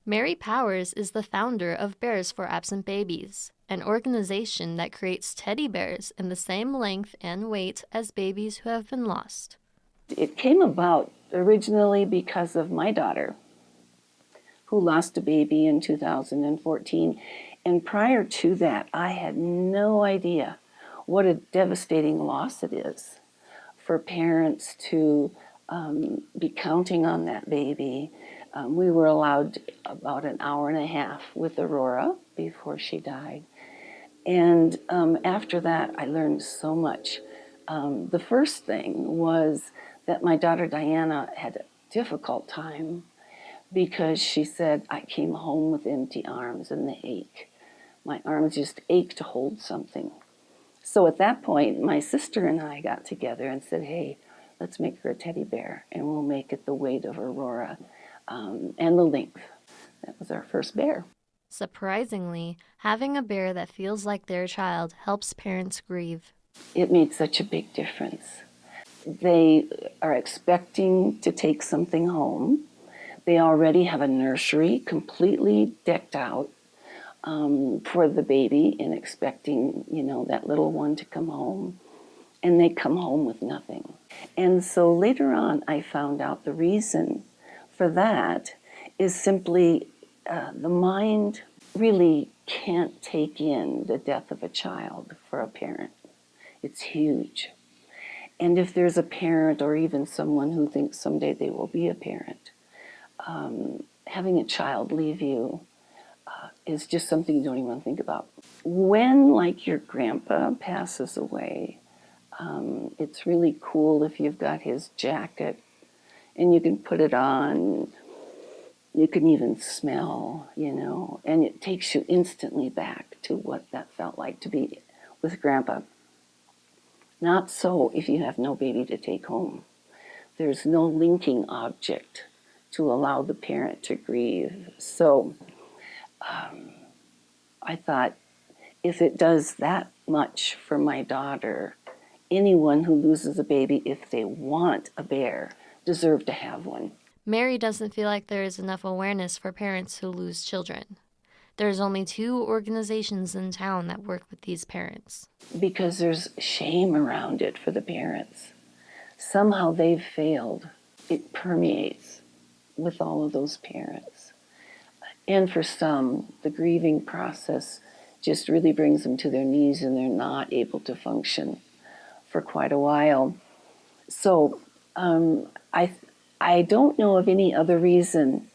Mary Powers is the founder of Bears for Absent Babies, an organization that creates teddy bears in the same length and weight as babies who have been lost. It came about originally because of my daughter, who lost a baby in 2014. And prior to that, I had no idea what a devastating loss it is for parents to be counting on that baby. We were allowed about an hour and a half with Aurora before she died. And after that, I learned so much. The first thing was that my daughter Diana had a difficult time because she said, I came home with empty arms and they ache. My arms just ache to hold something. So at that point, my sister and I got together and said, hey, let's make her a teddy bear, and we'll make it the weight of Aurora and the length. That was our first bear. Surprisingly, having a bear that feels like their child helps parents grieve. It made such a big difference. They are expecting to take something home. They already have a nursery completely decked out for the baby and expecting, that little one to come home. And they come home with nothing. And so later on, I found out the reason for that is simply the mind really can't take in the death of a child for a parent. It's huge. And if there's a parent or even someone who thinks someday they will be a parent, having a child leave you is just something you don't even think about. When, like, your grandpa passes away, it's really cool if you've got his jacket and you can put it on. You can even smell, and it takes you instantly back to what that felt like to be with Grandpa. Not so if you have no baby to take home. There's no linking object to allow the parent to grieve. So I thought, if it does that much for my daughter, anyone who loses a baby, if they want a bear, deserve to have one. Mary doesn't feel like there is enough awareness for parents who lose children. There's only 2 organizations in town that work with these parents. Because there's shame around it for the parents. Somehow they've failed. It permeates with all of those parents. And for some, the grieving process just really brings them to their knees and they're not able to function for quite a while. So I don't know of any other reason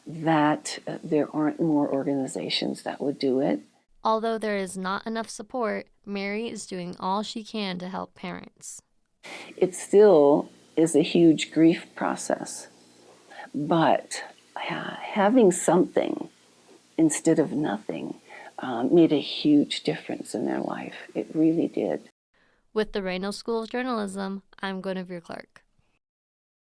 that there aren't more organizations that would do it. Although there is not enough support, Mary is doing all she can to help parents. It still is a huge grief process, but having something instead of nothing made a huge difference in their life. It really did. With the Reno School of Journalism, I'm Guinivere Clark.